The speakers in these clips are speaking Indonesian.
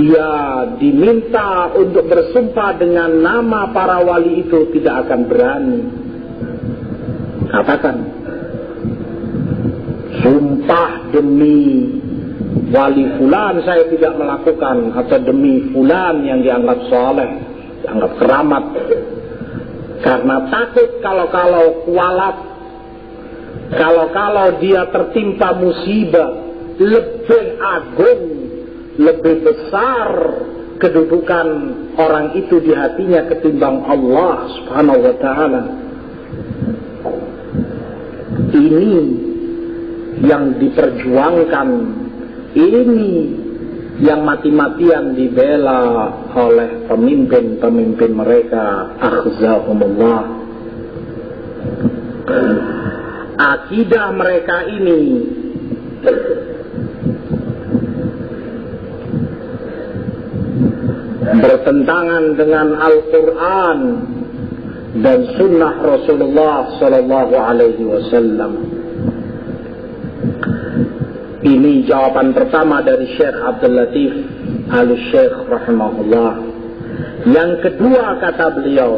dia diminta untuk bersumpah dengan nama para wali itu tidak akan berani. Katakan, sumpah demi wali fulan saya tidak melakukan, atau demi fulan yang dianggap soleh, dianggap keramat. Karena takut kalau kualat, kalau dia tertimpa musibah lebih agung, lebih besar kedudukan orang itu di hatinya ketimbang Allah Subhanahu wa ta'ala. Ini yang diperjuangkan, ini yang mati-matian dibela oleh pemimpin-pemimpin mereka, akhzahumullah. Akidah mereka ini bertentangan dengan Al-Quran dan Sunnah Rasulullah Sallallahu Alaihi Wasallam. Ini jawaban pertama dari Syekh Abdul Latif Al-Syekh rahimahullah. Yang kedua kata beliau,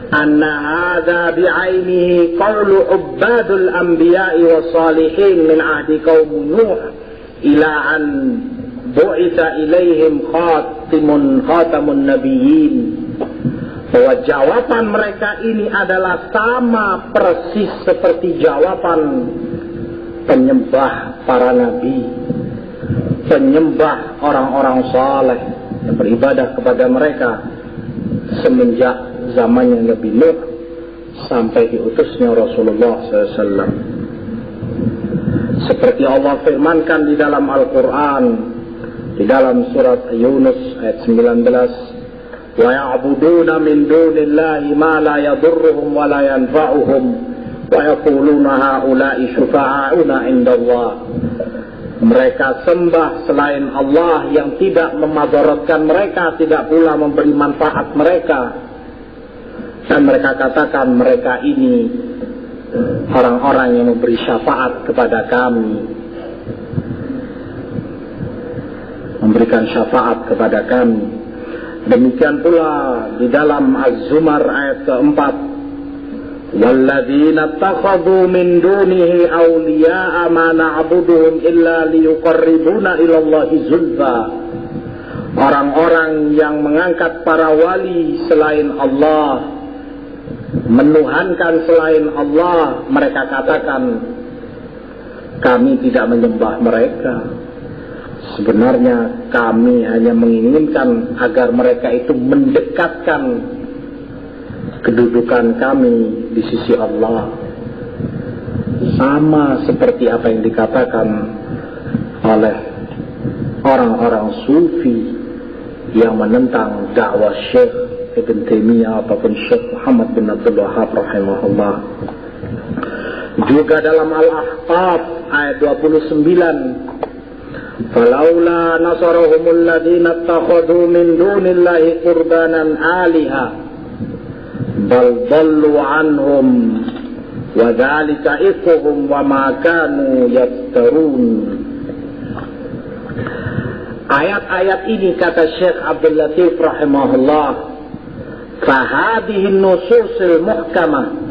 anna hadha bi'ainihi qawlu ubbadul anbiya'i wa salihin min ahdi qaum Nuh ila an bu'itha ilaihim khatamun nabiyyin. Bahwa jawaban mereka ini adalah sama persis seperti jawaban penyembah para nabi, penyembah orang-orang saleh yang beribadah kepada mereka semenjak zaman yang lebih Nuh sampai diutusnya Rasulullah SAW. Seperti Allah firmankan di dalam Al-Quran, di dalam surat Yunus ayat 19, wa ya'buduna min dunillahi ma la yadurruhum wa la yanfa'uhum wa yaquluna haula'i syufa'auna indallah. Mereka sembah selain Allah yang tidak memadaratkan mereka, tidak pula memberi manfaat mereka. Dan mereka katakan mereka ini orang-orang yang memberi syafaat kepada kami, memberikan syafaat kepada kami. Demikian pula di dalam Az-Zumar ayat keempat, walladzina ittakhadhu min dunihi awliya'a ma na'buduhum illa liyuqarribuna ila Allahi zulfa. Orang-orang yang mengangkat para wali selain Allah, menuhankan selain Allah, mereka katakan kami tidak menyembah mereka. Sebenarnya kami hanya menginginkan agar mereka itu mendekatkan kedudukan kami di sisi Allah. Sama seperti apa yang dikatakan oleh orang-orang sufi yang menentang dakwah Syekh Ibn Taimiyah ataupun Syekh Muhammad bin Abdul Wahhab rahimahullah. Juga dalam Al-Ahqaf ayat 29, falaula nasarahumul ladzina ittakhadhu min dunillahi qurbanan aliha bal dallu anhum wa dzalika ifkuhum wa ma kanu yaftarun. Ayat-ayat ini kata Syekh Abdul Latif rahimahullah, fahadihi nususil muhkamah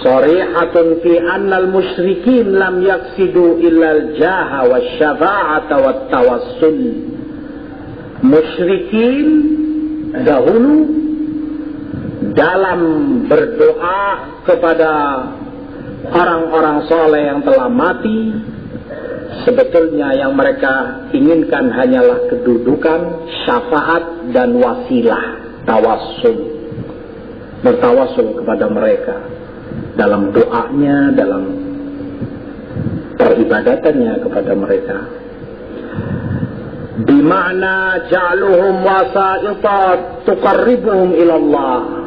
sharihatun fi annal musyrikin lam yaksidu illal jaha wa syafa'ata wa tawassul. Musyrikin dahulu dalam berdoa kepada orang-orang soleh yang telah mati, sebetulnya yang mereka inginkan hanyalah kedudukan, syafaat dan wasilah, tawassul, bertawassul kepada mereka dalam doanya, dalam peribadatannya kepada mereka. Bima'na ja'aluhum wasa'ita tuqarribuhum ilallah.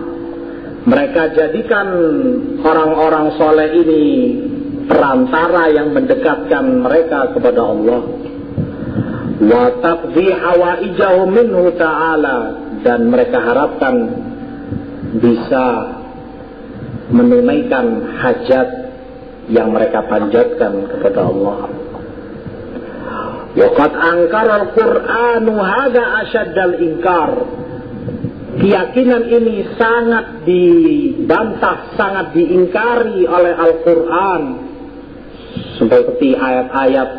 Mereka jadikan orang-orang soleh ini perantara yang mendekatkan mereka kepada Allah. Wa taqdi hawaijahum minhu ta'ala, dan mereka harapkan bisa menunaikan hajat yang mereka panjatkan kepada Allah. Waqad angkara al-Qur'anu hadza asyaddal ingkar. Keyakinan ini sangat dibantah, sangat diingkari oleh Al-Quran, seperti ayat-ayat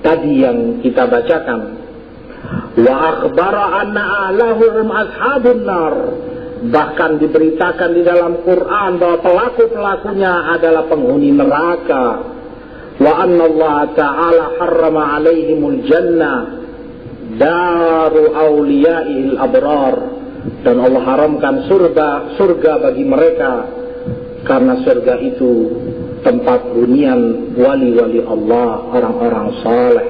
tadi yang kita bacakan. Wa akhbara anna ahlahum ashabun nar. Bahkan diberitakan di dalam Quran bahwa pelaku-pelakunya adalah penghuni neraka. Wa anna Allah ta'ala harrama alaihimul jannah daru awliyaihil abrar. Dan Allah haramkan surga bagi mereka, karena surga itu tempat hunian wali-wali Allah, orang-orang saleh.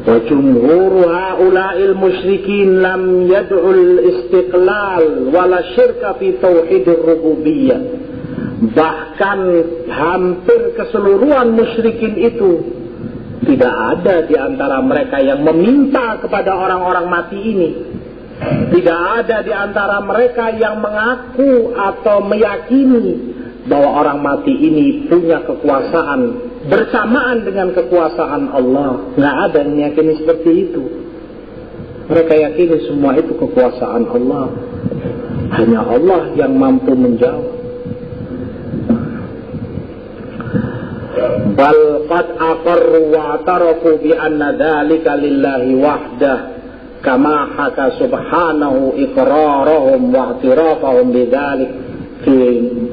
Wa jumhur haula'il musyrikin lam yad'ul istiqlal wala syirka fi tauhidir rububiyyah. Bahkan hampir keseluruhan musyrikin itu tidak ada di antara mereka yang meminta kepada orang-orang mati ini. Tidak ada di antara mereka yang mengaku atau meyakini bahwa orang mati ini punya kekuasaan bersamaan dengan kekuasaan Allah. Nggak ada yang meyakini seperti itu. Mereka yakini semua itu kekuasaan Allah. Hanya Allah yang mampu menjawab. Bal qad aqarru wa atarafu bi anna dzalika lillahi wahdah. Kama haka subhanahu iqrarahum wa i'tirafahum bidzalik fi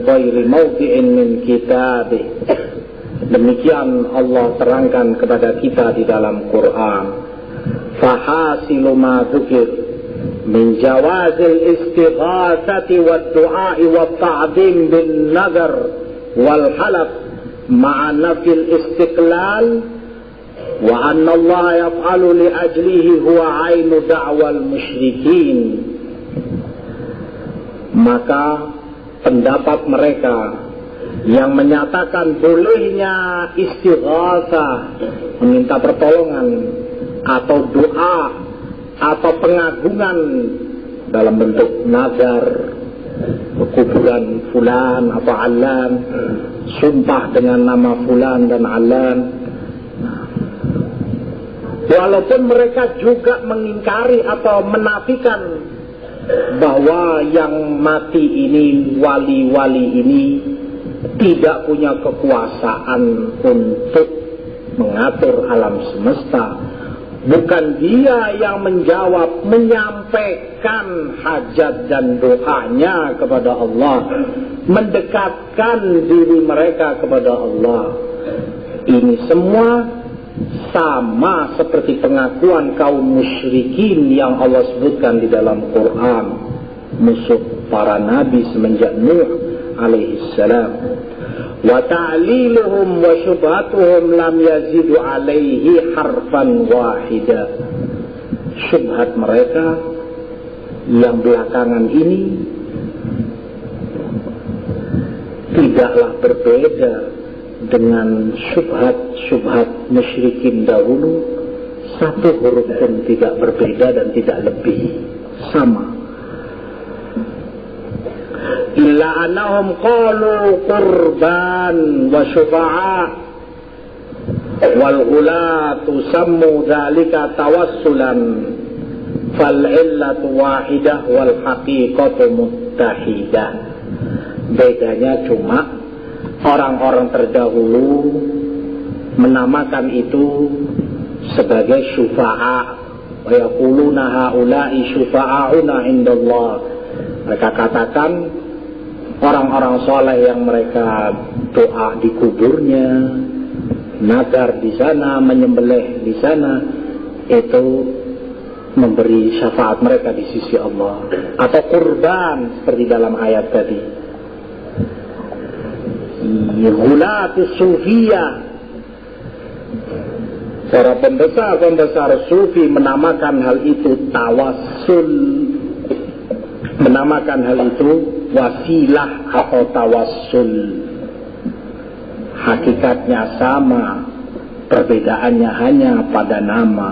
ghairi mawdi'in min kitabih. Demikian Allah terangkan kepada kita di dalam Quran. Fahasilu ma dzukir min jawazil istighatsati wad du'a'i wat ta'dhim bin nazar wal halaf ma'a nafil istiqlal wa anna Allah yaf'alu li ajlihi huwa ainu da'wal musyrikin. Maka pendapat mereka yang menyatakan bolehnya istighatsah, meminta pertolongan atau doa atau pengagungan dalam bentuk nazar, kuburan fulan atau alan, sumpah dengan nama fulan dan alan. Walaupun mereka juga mengingkari atau menafikan bahwa yang mati ini, wali-wali ini tidak punya kekuasaan untuk mengatur alam semesta. Bukan dia yang menjawab, menyampaikan hajat dan doanya kepada Allah, mendekatkan diri mereka kepada Allah. Ini semua sama seperti pengakuan kaum musyrikin yang Allah sebutkan di dalam Quran, musuh para nabi semenjak Nuh alaihi salam. Wa ta'liluhum wa syubhatuhum lam yazidu alaihi harfan wahida. Syubhat mereka yang belakangan ini tidaklah berbeda dengan syubhat musyrikin dahulu. Satu huruf pun tidak berbeda dan tidak lebih, sama. Illa annahum qalu qurban wa syufa'a wal ulatu sammu dzalika tawassulan fal illatu wahidah wal haqiqatu muttahidah. Bedanya cuma orang-orang terdahulu menamakan itu sebagai syufa'a, wa yaquluna haula'i syufa'auna indallah. Mereka katakan orang-orang soleh yang mereka doa di kuburnya, nazar di sana, menyembelih di sana, itu memberi syafaat mereka di sisi Allah, atau kurban seperti dalam ayat tadi. Hulatus sufiyah, para pembesar sufi menamakan hal itu tawassul, menamakan hal itu wasilah atau tawassul. Hakikatnya sama, perbedaannya hanya pada nama.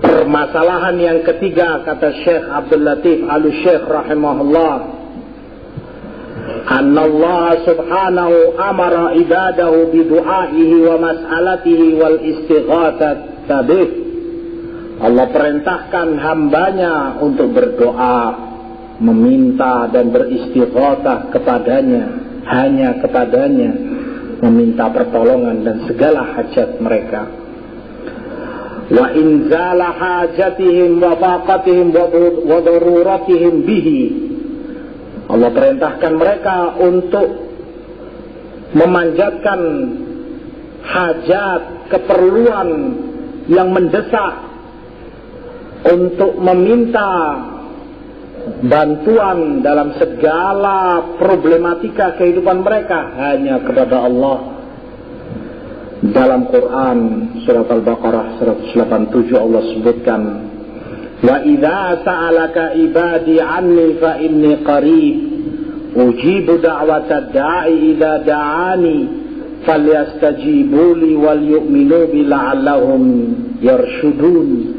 Permasalahan yang ketiga, kata Syekh Abdul Latif Al-Syekh rahimahullah, anna Allah subhanahu amara ibadahu bidu'aihi wa mas'alatihi wal istighatsati bih. Allah perintahkan hambanya untuk berdoa, meminta dan beristighatsah kepadanya, hanya kepadanya, meminta pertolongan dan segala hajat mereka. Wa inzala hajatihim wa faqatihim wa daruratihim bihi. Allah perintahkan mereka untuk memanjatkan hajat, keperluan yang mendesak, untuk meminta bantuan dalam segala problematika kehidupan mereka hanya kepada Allah. Dalam Quran surat Al-Baqarah 187 Allah sebutkan, wa idza sa'alaka ibadi anni fa inni qarib ujibu da'watad da'i idza da'ani falyastajibu li wal yu'minu bi la'allahum yarshudun.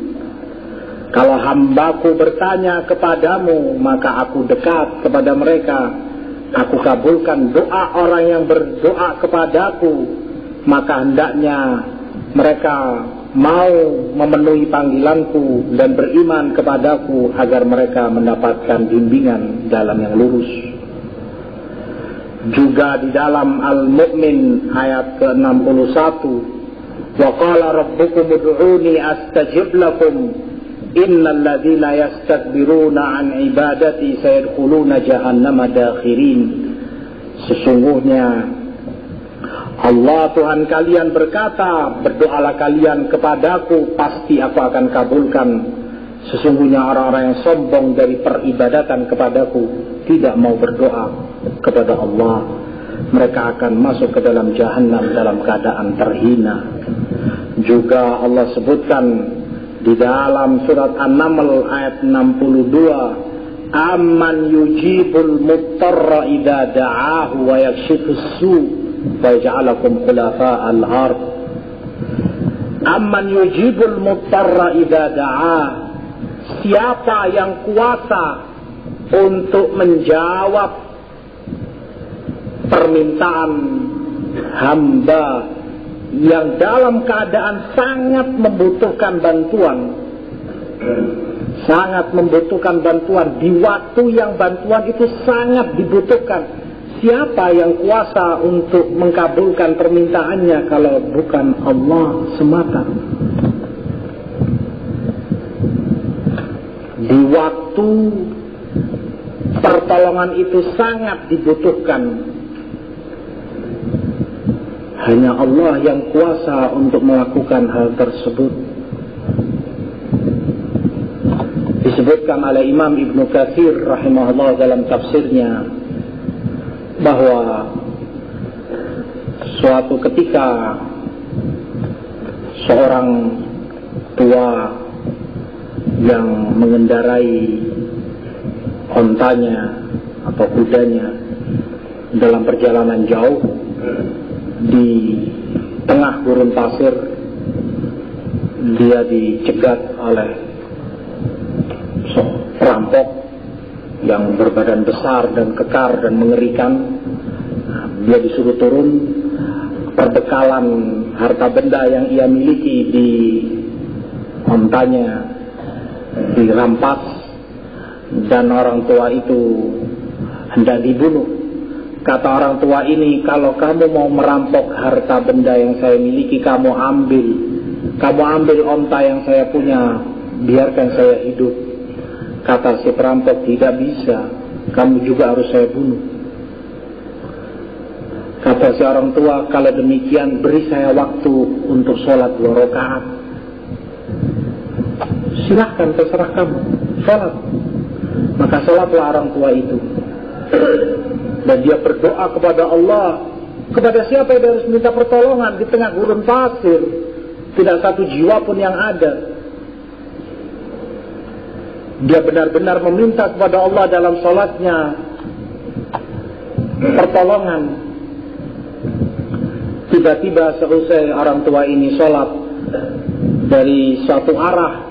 Kalau hambaku bertanya kepadamu, maka aku dekat kepada mereka. Aku kabulkan doa orang yang berdoa kepadaku, maka hendaknya mereka mau memenuhi panggilanku dan beriman kepadaku agar mereka mendapatkan bimbingan dalam yang lurus. Juga di dalam Al-Mu'min ayat ke-61, wa qala rabbukum ud'uni astajib lakum innal ladzina yastakbiruna an ibadati sayadkhuluna jahannama dakhirin. Sesungguhnya Allah Tuhan kalian berkata, berdoalah kalian kepadaku, pasti aku akan kabulkan. Sesungguhnya orang-orang yang sombong dari peribadatan kepadaku, tidak mau berdoa kepada Allah, mereka akan masuk ke dalam jahannam dalam keadaan terhina. Juga Allah sebutkan di dalam surat An-Naml ayat 62, amman yujibul muttarra idza da'ahu wa yakshifus su' wa yaj'alukum khulafa'al ard. Amman yujibul muttarra idza da'ah. Siapa yang kuasa untuk menjawab permintaan hamba yang dalam keadaan sangat membutuhkan bantuan, sangat membutuhkan bantuan di waktu yang bantuan itu sangat dibutuhkan. Siapa yang kuasa untuk mengabulkan permintaannya kalau bukan Allah semata? Di waktu pertolongan itu sangat dibutuhkan, hanya Allah yang kuasa untuk melakukan hal tersebut. Disebutkan oleh Imam Ibnu Katsir rahimahullah dalam tafsirnya bahwa suatu ketika seorang tua yang mengendarai ontanya atau kudanya dalam perjalanan jauh di tengah gurun pasir, dia dicegat oleh perampok yang berbadan besar dan kekar dan mengerikan. Dia disuruh turun, perbekalan harta benda yang ia miliki di ontanya dirampas, dan orang tua itu hendak dibunuh. Kata orang tua ini, kalau kamu mau merampok harta benda yang saya miliki, kamu ambil onta yang saya punya, biarkan saya hidup. Kata si perampok, tidak bisa, kamu juga harus saya bunuh. Kata si orang tua, kalau demikian beri saya waktu untuk sholat 2 rakaat. Silahkan, terserah kamu, sholat. Maka sholatlah orang tua itu. Dan dia berdoa kepada Allah. Kepada siapa dia harus minta pertolongan di tengah gurun pasir? Tidak satu jiwa pun yang ada. Dia benar-benar meminta kepada Allah dalam sholatnya pertolongan. Tiba-tiba seusai orang tua ini sholat, dari suatu arah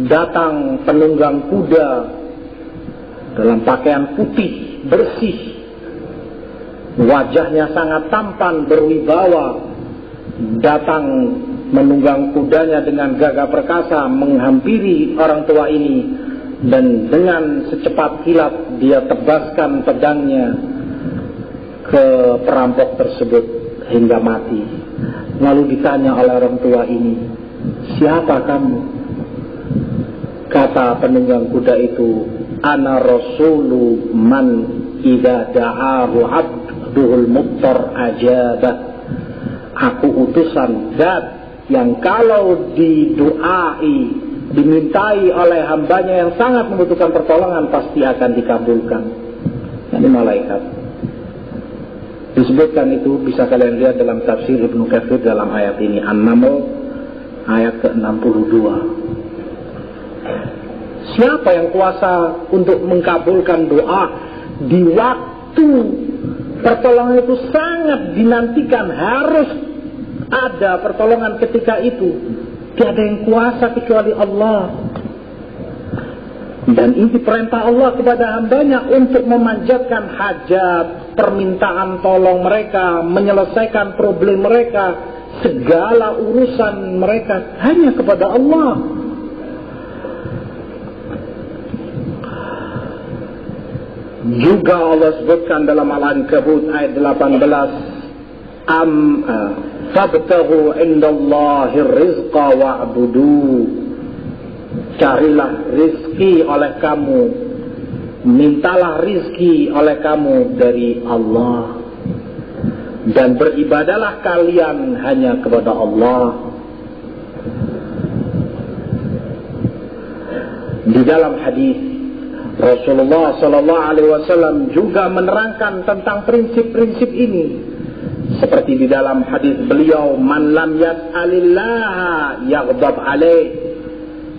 datang penunggang kuda dalam pakaian putih bersih, wajahnya sangat tampan, berwibawa, datang menunggang kudanya dengan gagah perkasa menghampiri orang tua ini, dan dengan secepat kilat dia tebaskan pedangnya ke perampok tersebut hingga mati. Lalu ditanya oleh orang tua ini, siapa kamu? Kata penunggang kuda itu, ana rasulu man idza da'ahu abduhul muttar ajabah. Aku utusan zat yang kalau didoai, dimintai oleh hambanya yang sangat membutuhkan pertolongan, pasti akan dikabulkan. Ini malaikat. Disebutkan itu bisa kalian lihat dalam tafsir Ibnu Katsir dalam ayat ini, An-Naml ayat ke-62. Siapa yang kuasa untuk mengkabulkan doa di waktu pertolongan itu sangat dinantikan, harus ada pertolongan ketika itu? Tiada yang kuasa kecuali Allah. Dan ini perintah Allah kepada hambanya untuk memanjatkan hajat, permintaan tolong mereka, menyelesaikan problem mereka, segala urusan mereka hanya kepada Allah. Juga Allah sebutkan dalam Al-Ankabut ayat 18, fabtaghu indallahir rizqa wa'budu. Carilah rizki oleh kamu, mintalah rizki oleh kamu dari Allah, dan beribadalah kalian hanya kepada Allah. Di dalam hadis Rasulullah sallallahu alaihi wasallam juga menerangkan tentang prinsip-prinsip ini. Seperti di dalam hadis beliau, man lam yas'alillaha yaghdab alaih.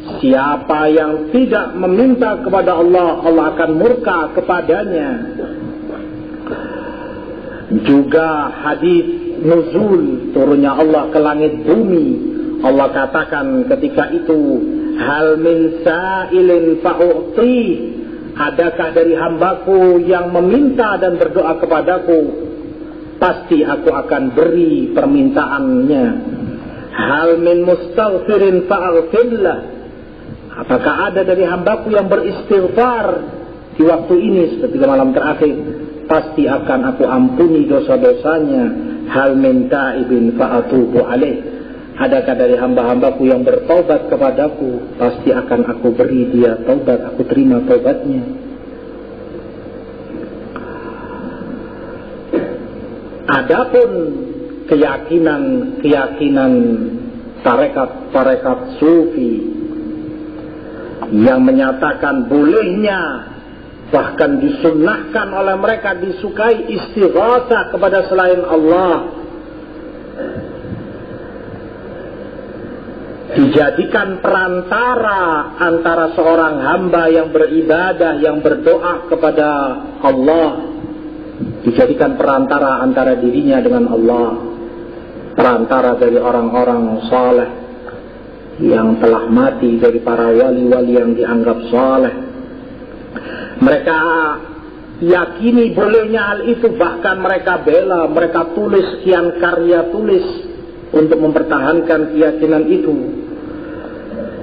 Siapa yang tidak meminta kepada Allah, Allah akan murka kepadanya. Juga hadis nuzul, turunnya Allah ke langit bumi. Allah katakan ketika itu, hal min sa'ilin fa'u'ti. Adakah dari hambaku yang meminta dan berdoa kepadaku, pasti aku akan beri permintaannya. Hal min mustaghfirin fa'aghfirlah. Apakah ada dari hambaku yang beristighfar di waktu ini seperti malam terakhir, pasti akan aku ampuni dosa-dosanya. Hal min ta'ibin fa'atubu alaih. Adakah dari hamba-hambaku yang bertaubat kepadaku, pasti akan aku beri dia taubat, aku terima taubatnya. Adapun keyakinan tarekat sufi yang menyatakan bolehnya, bahkan disunnahkan oleh mereka, disukai istighatsah kepada selain Allah, dijadikan perantara antara seorang hamba yang beribadah, yang berdoa kepada Allah, dijadikan perantara antara dirinya dengan Allah, perantara dari orang-orang saleh yang telah mati, dari para wali-wali yang dianggap saleh. Mereka yakini bolehnya hal itu, bahkan mereka bela, mereka tulis sekian karya tulis untuk mempertahankan keyakinan itu.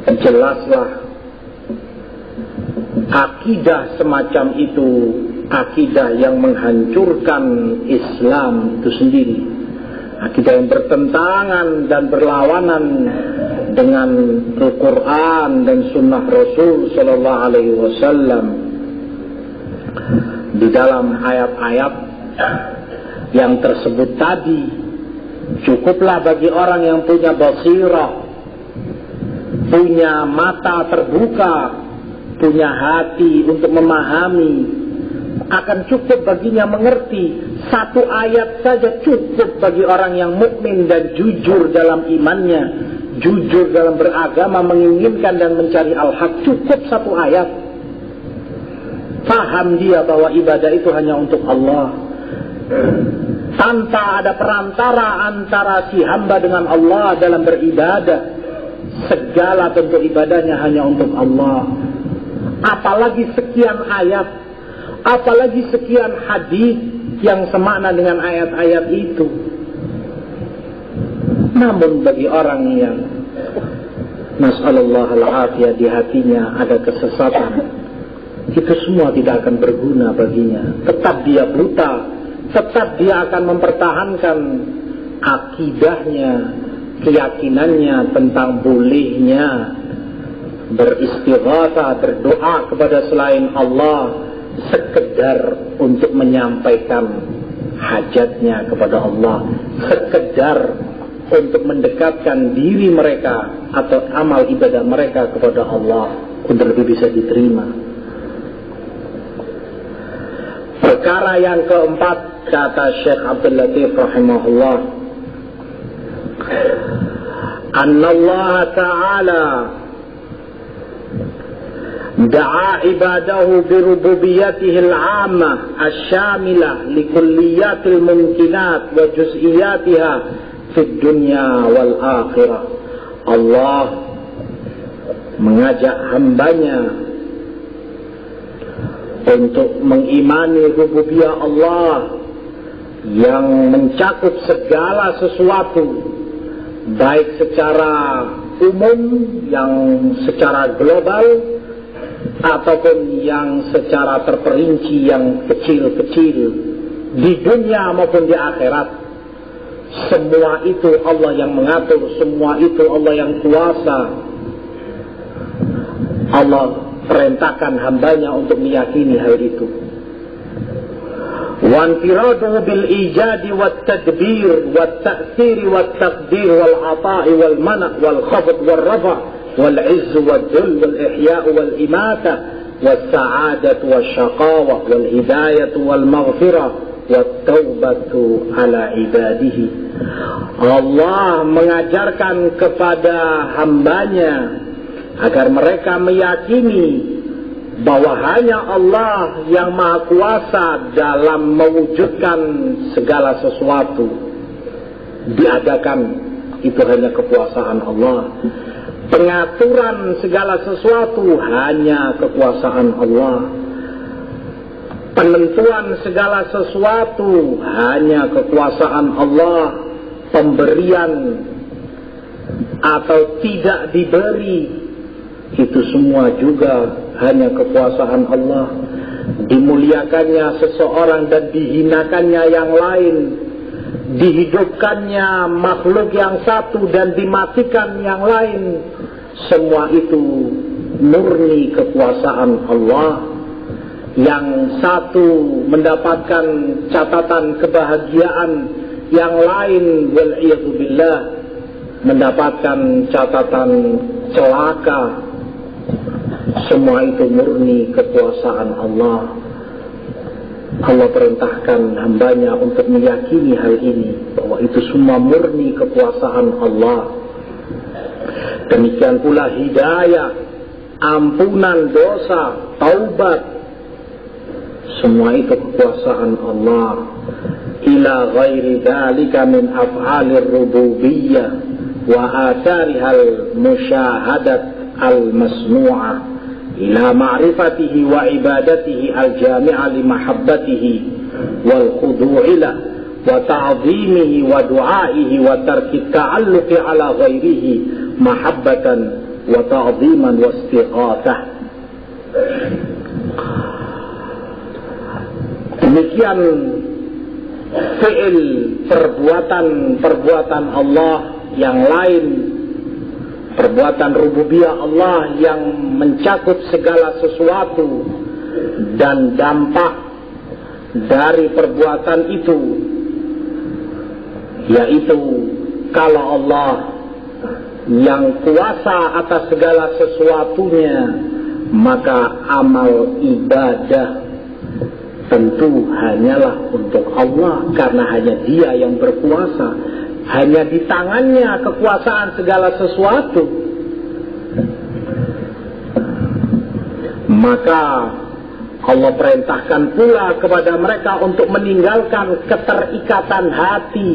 Jelaslah akidah semacam itu akidah yang menghancurkan Islam itu sendiri, akidah yang bertentangan dan berlawanan dengan Al-Quran dan Sunnah Rasul Sallallahu Alaihi Wasallam. Di dalam ayat-ayat yang tersebut tadi, cukuplah bagi orang yang punya basirah, punya mata terbuka, punya hati untuk memahami, akan cukup baginya mengerti. Satu ayat saja cukup bagi orang yang mukmin dan jujur dalam imannya, jujur dalam beragama, menginginkan dan mencari al-haq. Cukup satu ayat, paham dia bahwa ibadah itu hanya untuk Allah, tanpa ada perantara antara si hamba dengan Allah dalam beribadah. Segala bentuk ibadahnya hanya untuk Allah. Apalagi sekian ayat, apalagi sekian hadis, yang semakna dengan ayat-ayat itu. Namun bagi orang yang nas'alullah al-afiyah di hatinya ada kesesatan, itu semua tidak akan berguna baginya. Tetap dia buta, tetap dia akan mempertahankan akidahnya, keyakinannya tentang bolehnya beristighatsah, berdoa kepada selain Allah sekedar untuk menyampaikan hajatnya kepada Allah, sekedar untuk mendekatkan diri mereka atau amal ibadah mereka kepada Allah untuk lebih bisa diterima. Perkara yang keempat, kata Syekh Abdul Latif rahimahullah, Allah Ta'ala da'a ibadahu birububiyatihil ammah asyamilah likulliyatil mumkinat wa juz'iyatiha fid dunya wal akhirah. Allah mengajak hambanya untuk mengimani rububiyah Allah yang mencakup segala sesuatu, baik secara umum, yang secara global, ataupun yang secara terperinci, yang kecil-kecil, di dunia maupun di akhirat. Semua itu Allah yang mengatur, semua itu Allah yang kuasa. Allah perintahkan hambanya untuk meyakini hal itu. وانفراده بالإيجاد والتدبير والتأثير والتقدير والعطاء والمنع والخفض والرفع والعز والذل والإحياء والإماتة والسعادة والشقاوة والهداية والمغفرة والتوبة على عباده. Allah mengajarkan kepada hambanya agar mereka meyakini bahwa hanya Allah yang Maha Kuasa dalam mewujudkan segala sesuatu. Diadakan itu hanya kekuasaan Allah. Pengaturan segala sesuatu hanya kekuasaan Allah. Penentuan segala sesuatu hanya kekuasaan Allah. Pemberian atau tidak diberi, itu semua juga hanya kekuasaan Allah. Dimuliakannya seseorang dan dihinakannya yang lain, dihidupkannya makhluk yang satu dan dimatikan yang lain, semua itu murni kekuasaan Allah. Yang satu mendapatkan catatan kebahagiaan, yang lain wal'iyadzubillah mendapatkan catatan celaka. Semua itu murni kekuasaan Allah. Allah perintahkan hambanya untuk meyakini hal ini, bahwa itu semua murni kekuasaan Allah. Demikian pula hidayah, ampunan dosa, taubat, semua itu kekuasaan Allah. Ila ghairi dzalika min af'alir rububiyyah wa atharihal musyahadat al-masnu'ah ila ma'rifatihi wa ibadatihi al-jami'a li mahabbatihi wal khudu'i lah wa ta'zimihi wa du'aihi wa tarki ta'alluqi ala ghairihi mahabbatan wa ta'ziman wa istighatsah. Demikian fi'il, perbuatan Allah yang lain, perbuatan rububiyah Allah yang mencakup segala sesuatu, dan dampak dari perbuatan itu, yaitu kalau Allah yang kuasa atas segala sesuatunya, maka amal ibadah tentu hanyalah untuk Allah, karena hanya Dia yang berkuasa. Hanya di tangannya kekuasaan segala sesuatu. Maka Allah perintahkan pula kepada mereka untuk meninggalkan keterikatan hati,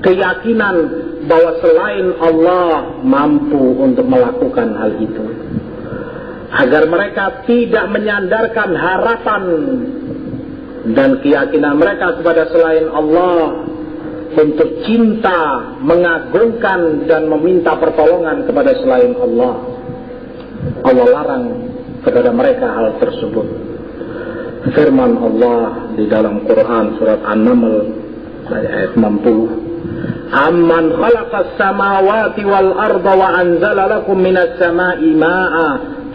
keyakinan bahwa selain Allah mampu untuk melakukan hal itu, agar mereka tidak menyandarkan harapan dan keyakinan mereka kepada selain Allah untuk cinta, mengagungkan dan meminta pertolongan kepada selain Allah. Allah larang kepada mereka hal tersebut. Firman Allah di dalam Quran surat An-Naml ayat 60. Amman khalaqas samawati wal arda wa anzala lakum minas sama'i ma'a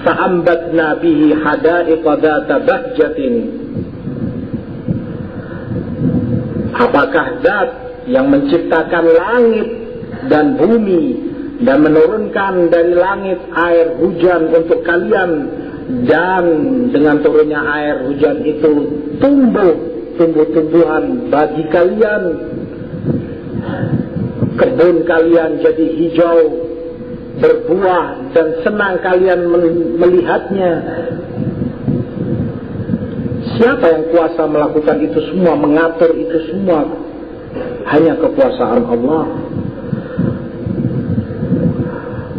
fa'ambatna bihi hadaiqa dzata bahjatin. Apakah zat yang menciptakan langit dan bumi dan menurunkan dari langit air hujan untuk kalian, dan dengan turunnya air hujan itu tumbuh-tumbuhan bagi kalian, kebun kalian jadi hijau, berbuah, dan senang kalian melihatnya. Siapa yang kuasa melakukan itu semua, mengatur itu semua? Hanya kekuasaan Allah.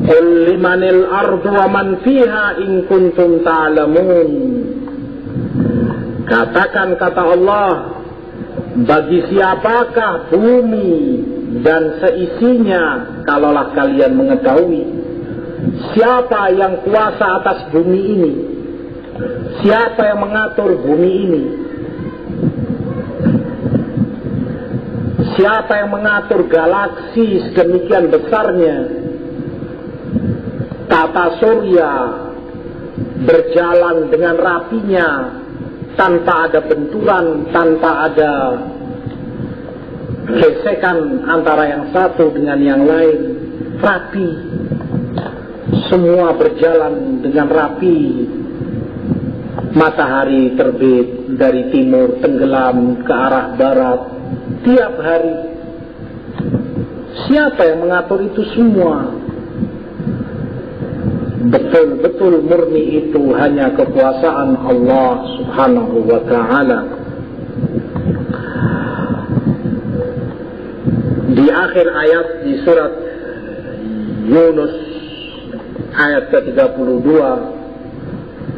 Qul limanil ardu wa man fiha in kuntum ta'lamun. Katakan, kata Allah, bagi siapakah bumi dan seisinya kalaulah kalian mengetahui. Siapa yang kuasa atas bumi ini? Siapa yang mengatur bumi ini? Siapa yang mengatur galaksi sedemikian besarnya? Tata surya berjalan dengan rapinya, tanpa ada benturan, tanpa ada gesekan antara yang satu dengan yang lain. Rapi, semua berjalan dengan rapi. Matahari terbit dari timur, tenggelam ke arah barat tiap hari. Siapa yang mengatur itu semua? Betul-betul murni itu hanya kekuasaan Allah Subhanahu wa ta'ala. Di akhir ayat di surat Yunus ayat ke-32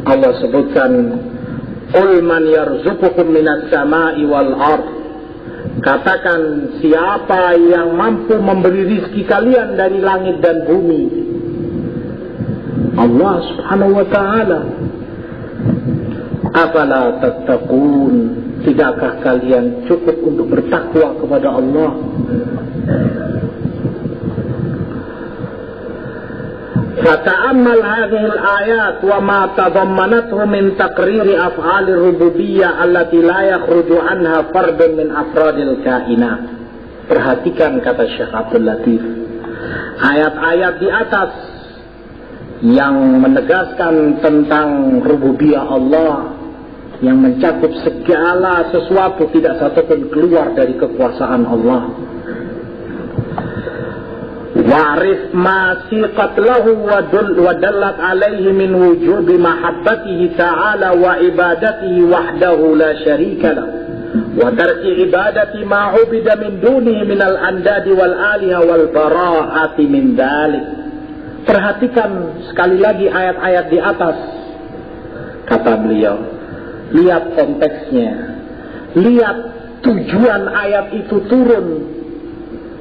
Allah sebutkan, Qul man yarzuqukum minas sama'i wal ard. Katakan, siapa yang mampu memberi rizki kalian dari langit dan bumi? Allah Subhanahu wa ta'ala. Afala tattaqun. Tidakkah kalian cukup untuk bertakwa kepada Allah? Fata'ammal hadhihi al-ayat wa ma tadammanathu min taqriri af'ali rububiyyah allati la yakhruju anha fardun min afradil kainat. Perhatikan, kata Syekh Abdul Latif, ayat-ayat di atas yang menegaskan tentang rububiyah Allah, yang mencakup segala sesuatu, tidak satupun keluar dari kekuasaan Allah. Wa'rif ma siqat lahu wa dallat alaihi min wujubi mahabbatihi ta'ala wa ibadatihi wahdahu la syarika lah wa tarki ibadati ma ubida min dunihi minal andadi wal aliha wal bara'ati min dhalik. Perhatikan sekali lagi ayat-ayat di atas, kata beliau. Lihat konteksnya, lihat tujuan ayat itu turun.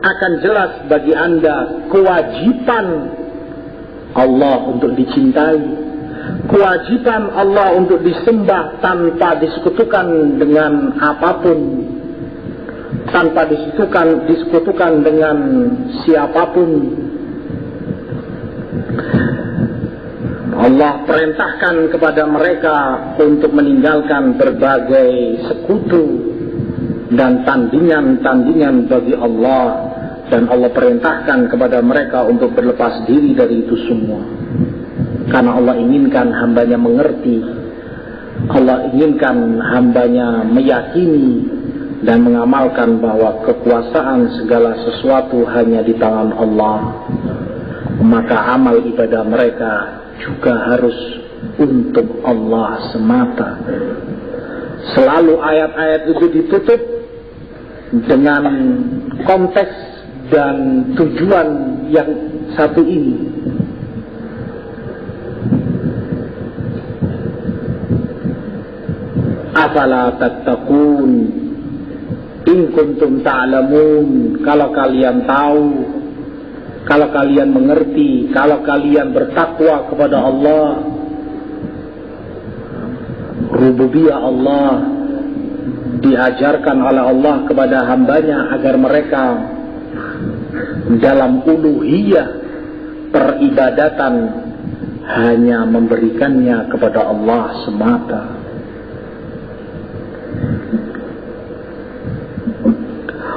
Akan jelas bagi Anda kewajiban Allah untuk dicintai, kewajiban Allah untuk disembah tanpa disekutukan dengan apapun, tanpa disekutukan dengan siapapun. Allah perintahkan kepada mereka untuk meninggalkan berbagai sekutu dan tandingan-tandingan bagi Allah, dan Allah perintahkan kepada mereka untuk berlepas diri dari itu semua, karena Allah inginkan hambanya mengerti, Allah inginkan hambanya meyakini dan mengamalkan bahwa kekuasaan segala sesuatu hanya di tangan Allah. Maka amal ibadah mereka juga harus untuk Allah semata. Selalu ayat-ayat itu ditutup dengan konteks dan tujuan yang satu ini. Afala tattaqun in kuntum ta'lamun, kalau kalian tahu, kalau kalian mengerti, kalau kalian bertakwa kepada Allah, rububiyah Allah diajarkan oleh Allah kepada hambanya agar mereka dalam uluhiyah peribadatan hanya memberikannya kepada Allah semata.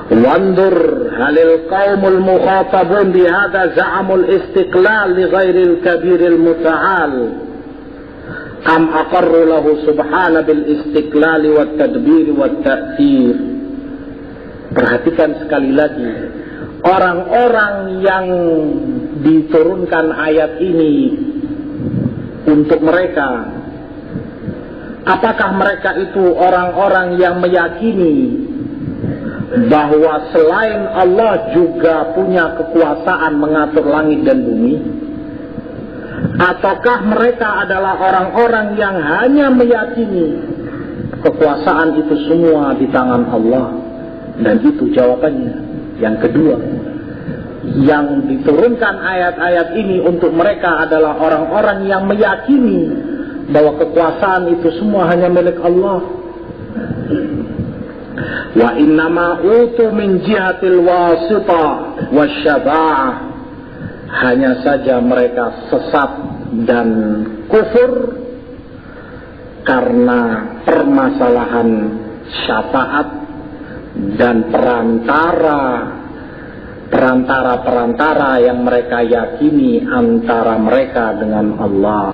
Wandur halil qaumul mukhatabun bihadza za'amul istiqlal li ghairil kabiril muta'al am aqarru lahu subhana bil istiqlal wat tadbir wat ta'thir. Perhatikan sekali lagi, orang-orang yang diturunkan ayat ini untuk mereka, apakah mereka itu orang-orang yang meyakini bahwa selain Allah juga punya kekuasaan mengatur langit dan bumi? Ataukah mereka adalah orang-orang yang hanya meyakini kekuasaan itu semua di tangan Allah? Dan itu jawabannya. Yang kedua, yang diturunkan ayat-ayat ini untuk mereka adalah orang-orang yang meyakini bahwa kekuasaan itu semua hanya milik Allah. Wa innama utu min jihatil wasitah wasyafa'ah, hanya saja mereka sesat dan kufur karena permasalahan syafaat dan perantara yang mereka yakini antara mereka dengan Allah.